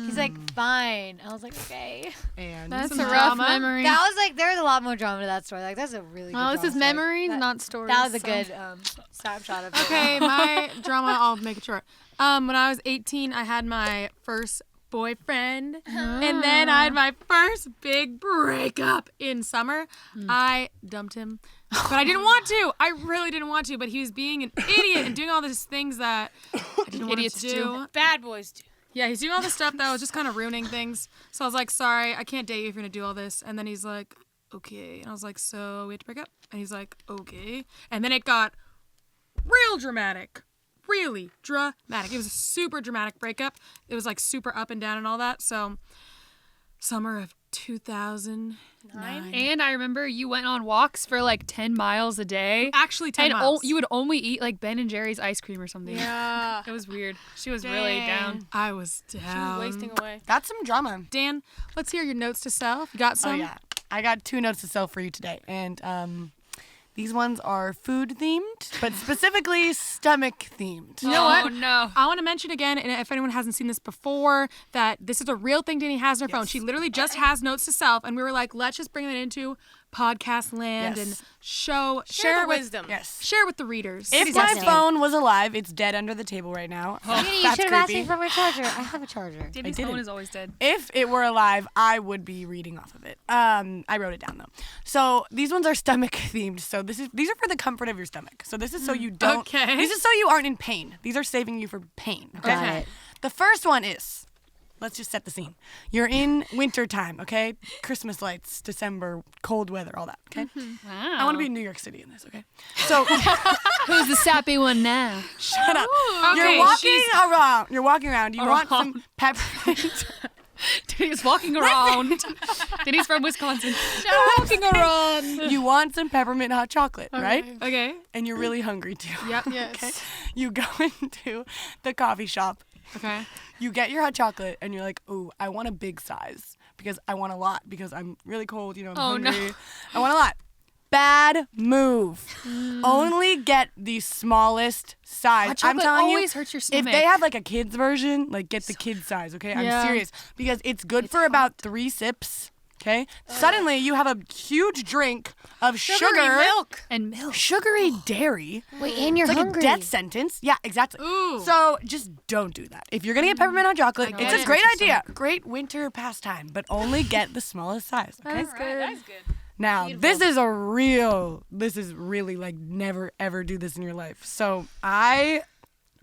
He's like, "Fine." I was like, "Okay." And That's Some a rough drama. memory. That was like, there was a lot more drama to that story. Like, that's a really. Oh, good this is drama story. memories, That- not stories. That was a so- good snapshot of it. Okay, my drama, I'll make it short. When I was 18, I had my first boyfriend, and then I had my first big breakup in summer. I dumped him, but I didn't want to. I really didn't want to, but he was being an idiot and doing all these things that I didn't want him Idiots to do. do. Bad boys do. Yeah, he's doing all this stuff that was just kind of ruining things. So I was like, sorry, I can't date you if you're going to do all this. And then he's like, okay. And I was like, so we have to break up? And he's like, okay. And then it got real dramatic. Really dramatic. It was a super dramatic breakup. It was like super up and down and all that. So summer of 2009. And I remember you went on walks for like 10 miles a day. Actually, 10 And miles. you would only eat like Ben and Jerry's ice cream or something. Yeah. It was weird. She was really down. I was She down. was wasting away. That's some drama. Dan, let's hear your notes to self. You got some? Oh yeah, I got 2 notes to self for you today, and these ones are food themed, but specifically stomach themed. You know what? Oh no. I want to mention again, and if anyone hasn't seen this before, that this is a real thing Danny has on her phone. She literally just has notes to self, and we were like, let's just bring it into podcast land Yes. and share the it with wisdom. Yes. share with the readers. If my phone was alive, it's dead under the table right now. You That's should have asked me creepy. for my charger. I have a charger. Danny's didn't. phone is always dead. If it were alive, I would be reading off of it. I wrote it down though. So these ones are stomach themed. So these are for the comfort of your stomach. So this is so you don't. Okay. This is so you aren't in pain. These are saving you from pain. Okay. Got it. The first one is. Let's just set the scene. You're in winter time, okay? Christmas lights, December, cold weather, all that, okay? Wow. I want to be in New York City in this, okay? So Who's the sappy one now? shut up. Okay, You're walking around. You're walking around. You want Around. some peppermint. Danny's walking around. Danny's from Wisconsin. walking around. You want some peppermint hot chocolate, right? Okay. And you're really hungry too. Yep. Okay. You go into the coffee shop. Okay. You get your hot chocolate and you're like, ooh, I want a big size because I want a lot because I'm really cold, I'm Oh, no. hungry. I want a lot. Bad move. Only get the smallest size. Hot I'm chocolate telling always you, hurts your if stomach. they have like a kid's version, like get the kid's size, okay? I'm Yeah. serious. Because it's good for about 3 sips, okay? Suddenly you have a huge drink of Sugary sugar. milk. And milk. Sugary dairy. Wait, and you're It's like hungry. a death sentence. Yeah, exactly. Ooh. So just don't do that. If you're gonna get peppermint hot chocolate, it's get a it. great idea. Great winter pastime, but only get the smallest size. Okay. That's good. That's good. Now this is really like never ever do this in your life. So I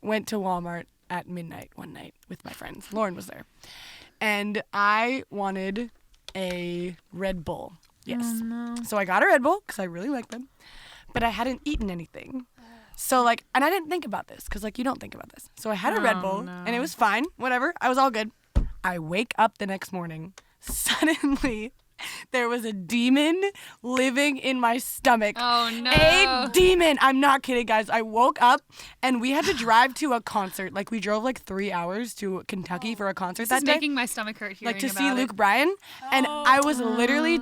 went to Walmart at midnight one night with my friends. Lauren was there, and I wanted a Red Bull. Yes. So I got a Red Bull because I really like them, but I hadn't eaten anything. So like, and I didn't think about this because like you don't think about this. So I had a Red Bull and it was fine, whatever. I was all good. I wake up the next morning. Suddenly, there was a demon living in my stomach. Oh no. A demon. I'm not kidding, guys. I woke up and we had to drive to a concert. Like we drove like 3 hours to Kentucky for a concert This that is day. making my stomach hurt hearing Like to about see it. Luke Bryan, and I was literally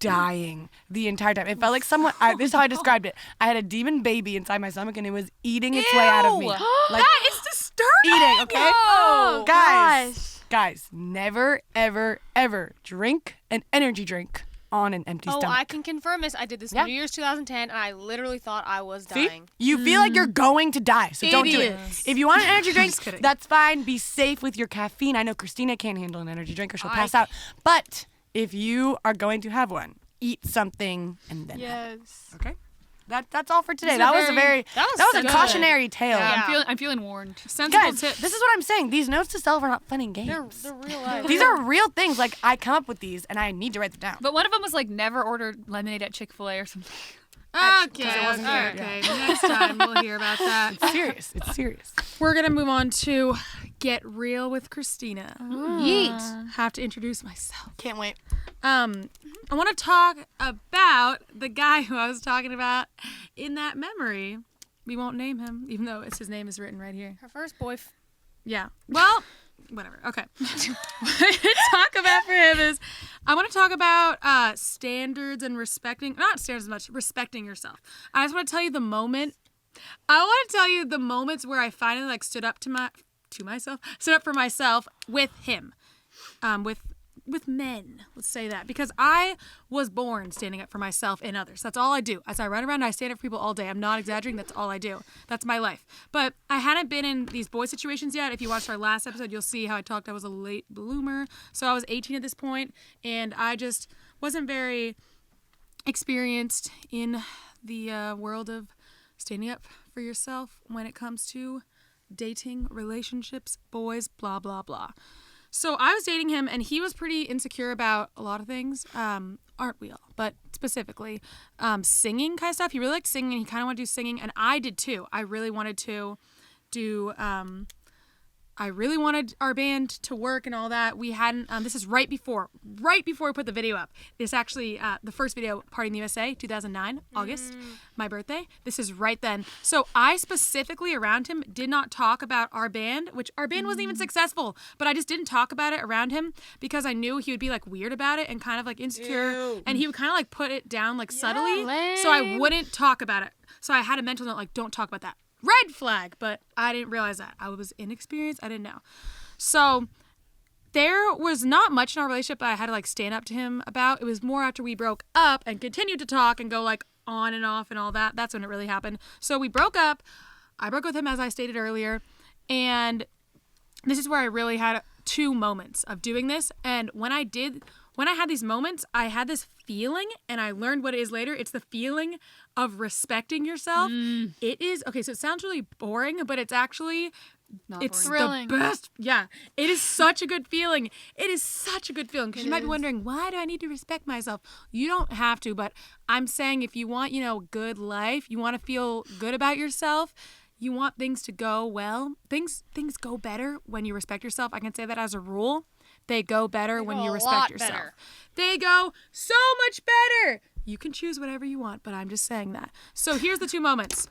dying the entire time. It felt like someone. This is how I described it. I had a demon baby inside my stomach, and it was eating its way out of me. Like that is disturbing. eating. Okay, Oh, guys, never, ever, ever drink an energy drink on an empty Oh, stomach. I can confirm this. I did this Yeah. New Year's 2010, and I literally thought I was See? dying. You feel like you're going to die, so don't do it. Idiots. If you want an energy drink, Just kidding. that's fine. Be safe with your caffeine. I know Christina can't handle an energy drink or she'll pass out. But if you are going to have one, eat something and then have it. Yes. Okay? That's all for today. This is That a was a very that was that was so a good. cautionary tale. Yeah, I'm feeling warned. Sensible Guys, tips. this is what I'm saying. These notes to self are not fun and games. They're real life. These are real things. Like I come up with these and I need to write them down. But one of them was like never order lemonade at Chick-fil-A or something. Okay. Next time we'll hear about that. It's serious. It's serious. We're gonna move on to Get Real with Christina. Yeet. Have to introduce myself. Can't wait. I want to talk about the guy who I was talking about in that memory. We won't name him, even though his name is written right here. Her first boyfriend. Yeah. Well, whatever. Okay. What I talk about for him is I want to talk about standards and respecting, not standards as much, respecting yourself. I just want to tell you the moment. I want to tell you the moments where I finally like stood up stood up for myself with him, with men. Let's say that, because I was born standing up for myself and others. That's all I do. As I run around, I stand up for people all day. I'm not exaggerating. That's all I do. That's my life. But I hadn't been in these boy situations yet. If you watched our last episode, you'll see how I talked. I was a late bloomer. So I was 18 at this point, and I just wasn't very experienced in the world of standing up for yourself when it comes to dating, relationships, boys, blah, blah, blah. So I was dating him, and he was pretty insecure about a lot of things. Aren't we all? But specifically, singing kind of stuff. He really liked singing, and he kind of wanted to do singing, and I did too. I really wanted to do I really wanted our band to work and all that. We hadn't, this is right before we put the video up. It's actually the first video, Party in the USA, 2009, August, my birthday. This is right then. So I specifically around him did not talk about our band, which our band wasn't even successful, but I just didn't talk about it around him because I knew he would be like weird about it and kind of like insecure. Ew. And he would kind of like put it down like subtly. So I wouldn't talk about it. So I had a mental note like, don't talk about that. Red flag, but I didn't realize that. I was inexperienced. I didn't know. So there was not much in our relationship that I had to like stand up to him about. It was more after we broke up and continued to talk and go like on and off and all that. That's when it really happened. So we broke up. I broke with him as I stated earlier. And this is where I really had 2 moments of doing this. And when I had these moments, I had this feeling, and I learned what it is later. It's the feeling of respecting yourself. It is, okay, so it sounds really boring, but it's actually, it's Thrilling. the best. Yeah, it is such a good feeling. It is such a good feeling, because you might be wondering, why do I need to respect myself? You don't have to, but I'm saying if you want, good life, you want to feel good about yourself, you want things to go well, things go better when you respect yourself. I can say that as a rule. They go better when you respect yourself. Better. They go so much better. You can choose whatever you want, but I'm just saying that. So here's the 2 moments.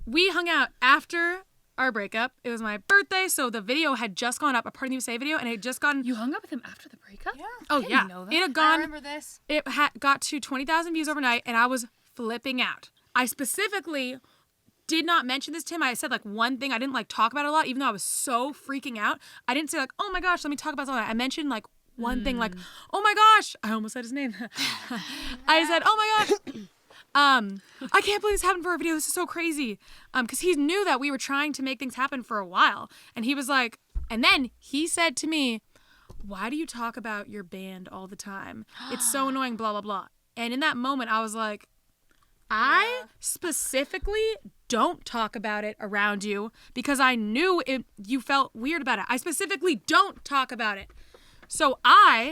We hung out after our breakup. It was my birthday, so the video had just gone up, a Party in the USA video, and it had just gone. You hung up with him after the breakup? Yeah. Oh, I didn't yeah. know that. It had I gone. remember this. It got to 20,000 views overnight, and I was flipping out. I specifically did not mention this to him. I said like one thing. I didn't like talk about it a lot, even though I was so freaking out. I didn't say like, oh my gosh, let me talk about something. I mentioned like one thing, like, oh my gosh. I almost said his name. I said, oh my gosh. I can't believe this happened for a video. This is so crazy. Because he knew that we were trying to make things happen for a while. And he was like, and then he said to me, why do you talk about your band all the time? It's so annoying, blah, blah, blah. And in that moment, I was like, I specifically don't talk about it around you because I knew you felt weird about it. I specifically don't talk about it. So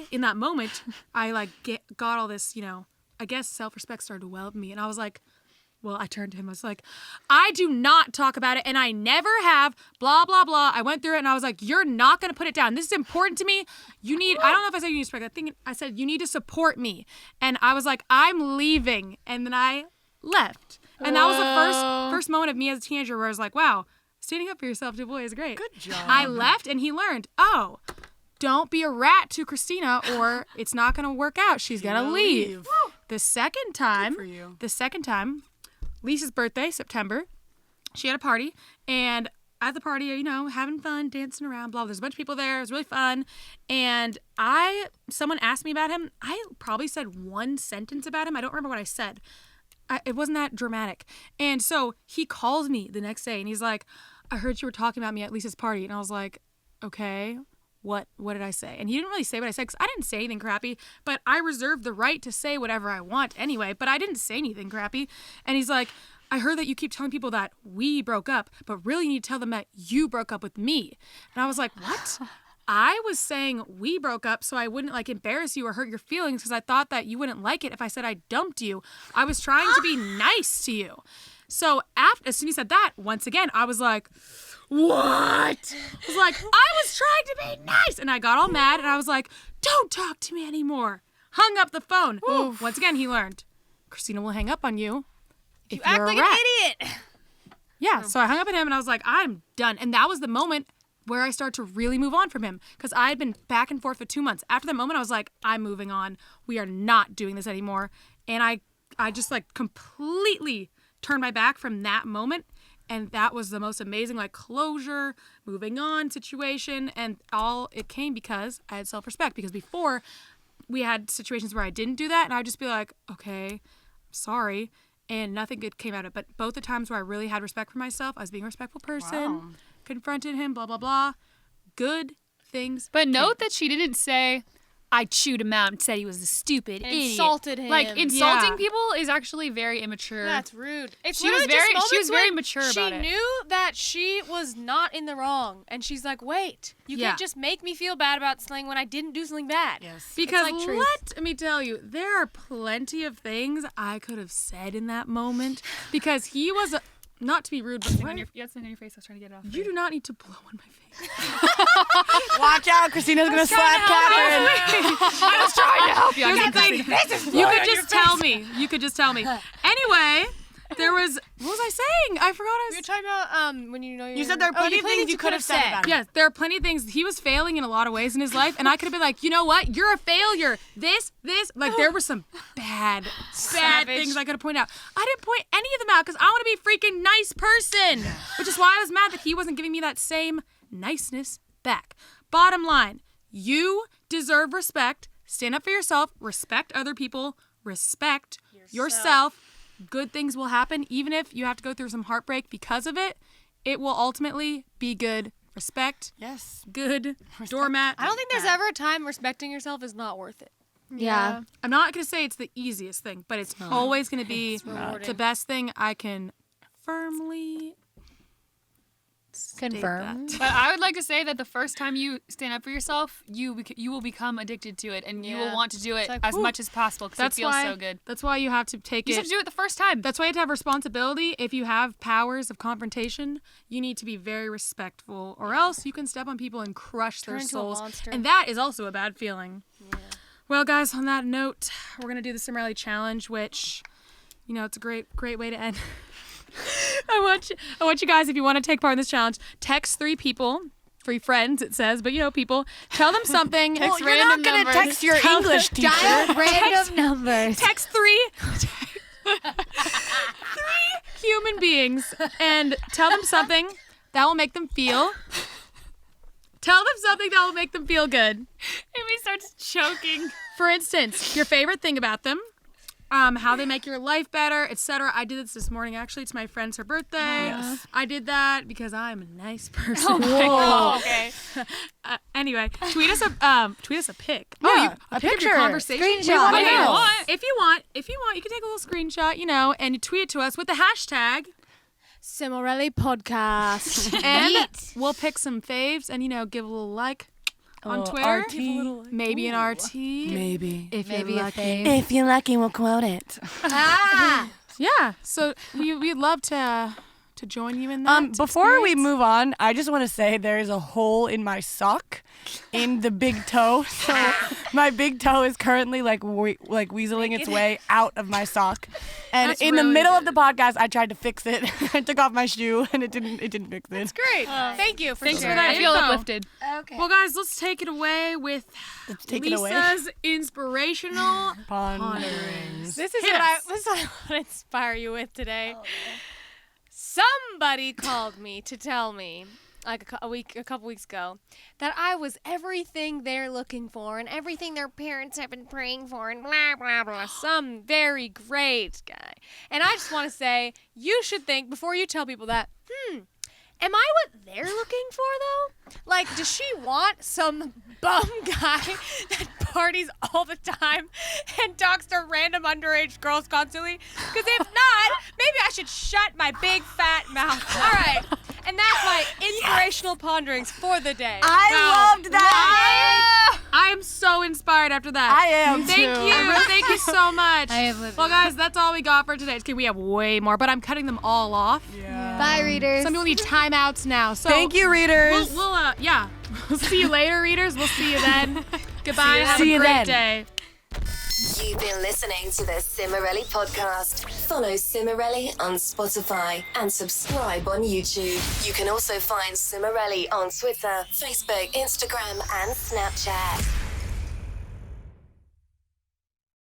in that moment, I got all this, I guess self-respect started to well up in me. And I was like, well, I turned to him. I was like, I do not talk about it and I never have, blah, blah, blah. I went through it and I was like, you're not going to put it down. This is important to me. I don't know if I said you need to respect. I said, you need to support me. And I was like, I'm leaving. And then I left. And that was the first moment of me as a teenager where I was like, wow, standing up for yourself to boy is great. Good job. I left and he learned, don't be a rat to Christina or it's not going to work out. She's going to leave. The second time, Lisa's birthday, September, she had a party and at the party, having fun, dancing around, blah, blah. There's a bunch of people there. It was really fun. And someone asked me about him. I probably said one sentence about him. I don't remember what I said. It wasn't that dramatic. And so he calls me the next day and he's like, I heard you were talking about me at Lisa's party. And I was like, okay, what did I say? And he didn't really say what I said because I didn't say anything crappy, but I reserve the right to say whatever I want anyway, but I didn't say anything crappy. And he's like, I heard that you keep telling people that we broke up, but really you need to tell them that you broke up with me. And I was like, what? I was saying we broke up so I wouldn't embarrass you or hurt your feelings because I thought that you wouldn't like it if I said I dumped you. I was trying to be nice to you. So as soon as he said that, once again, I was like, what? I was like, I was trying to be nice. And I got all mad and I was like, don't talk to me anymore. Hung up the phone. Once again, he learned, Christina will hang up on you if You act you're like a rat. an idiot. Yeah, so I hung up at him and I was like, I'm done. And that was the moment where I started to really move on from him because I had been back and forth for 2 months. After that moment, I was like, I'm moving on. We are not doing this anymore. And I just completely turned my back from that moment. And that was the most amazing closure, moving on situation. And all it came because I had self-respect. Because before we had situations where I didn't do that and I'd just be like, okay, I'm sorry. And nothing good came out of it. But both the times where I really had respect for myself, I was being a respectful person, confronted him, blah, blah, blah. Good things. But note that she didn't say, I chewed him out and said he was a stupid idiot. Insulted him. Insulting people is actually very immature. That's rude. It's She was literally just very- moments she was very when mature about it. She knew that she was not in the wrong, and she's like, "Wait, you can't just make me feel bad about something when I didn't do something bad." Yes. Because It's truth. let me tell you, there are plenty of things I could have said in that moment because he was not to be rude, but You had something on your face. I was trying to get it off. you do not need to blow on my face. Watch out, Christina's gonna slap Catherine. I was trying to help you. Here's the thing. You could just tell me. You could just tell me. Anyway, there was. What was I saying? I forgot. We were talking about when you know You said there are plenty of things you could have said about him. Yes, there are plenty of things. He was failing in a lot of ways in his life, and I could have been like, you know what? You're a failure. This. Like, there were some bad things I could have pointed out. I didn't point any of them out because I want to be a freaking nice person, which is why I was mad that he wasn't giving me that same niceness back. Bottom line, you deserve respect. Stand up for yourself. Respect other people. Respect yourself. Good things will happen, even if you have to go through some heartbreak because of it. It will ultimately be good. Respect. Yes. Good. Doormat. I don't think there's ever a time respecting yourself is not worth it. Yeah. I'm not going to say it's the easiest thing, but it's always going to be rewarding. the best thing. I can firmly state Confirmed. that. But I would like to say that the first time you stand up for yourself, you will become addicted to it, and you will want to do it like, as much as possible because it That's feels why. so good. That's why you have to take You it. have to do it the first time. That's why you have to have responsibility. If you have powers of confrontation, you need to be very respectful, or else you can step on people and crush their into a souls. monster. And that is also a bad feeling. Yeah. Well, guys, on that note, we're gonna do the Cimorelli challenge, which, it's a great way to end. I want you guys, if you want to take part in this challenge, text 3 people. 3 friends, it says, but people. Tell them something. Well, you're not gonna text your English teacher. Dial random numbers. Text 3 human beings and tell them something that will make them feel. Tell them something that will make them feel good. Amy starts choking. For instance, your favorite thing about them, how they make your life better, etc. I did this morning, actually. It's my friend's, her birthday. Yes. I did that because I'm a nice person. Oh, okay. Anyway, tweet us a pic. Yeah, a a picture. picture. Your conversation. Screenshot. We wanna If you know. want. If you want, you can take a little screenshot, and you tweet it to us with the hashtag. Cimorelli podcast. And we'll pick some faves and, give a little like on Twitter. RT. Maybe an RT. Maybe. If Maybe you're a lucky. fave. If you're lucky, we'll quote it. Yeah. So we'd love to join you in that. Before we experience. move on, I just want to say there is a hole in my sock in the big toe. So my big toe is currently like weaseling its way out of my sock. And That's in the really middle of good. the podcast, I tried to fix it. I took off my shoe and it didn't fix it. Great. Thank you for Thanks for sharing. that I feel info. uplifted. Okay. Well, guys, let's take it away with Take it away. Lisa's inspirational Ponderings. This is Hit what I us. want to inspire you with today. Somebody called me to tell me, like a couple weeks ago, that I was everything they're looking for and everything their parents have been praying for and blah, blah, blah. Some very great guy. And I just want to say, you should think, before you tell people that, am I what they're looking for, though? Like, does she want some bum guy that parties all the time and talks to random underage girls constantly? Because if not, maybe I should shut my big fat mouth. All right. And that's my inspirational ponderings for the day. I loved that. I am so inspired after that. I am Thank too. you. Thank you so much. I am with Well, you. guys, that's all we got for today. Okay, we have way more, but I'm cutting them all off. Bye, readers. Some people need timeouts now. So Thank you, readers. We'll see you later, readers. We'll see you then. Goodbye. Have See a you great then. day. You've been listening to the Cimorelli podcast. Follow Cimorelli on Spotify and subscribe on YouTube. You can also find Cimorelli on Twitter, Facebook, Instagram, and Snapchat.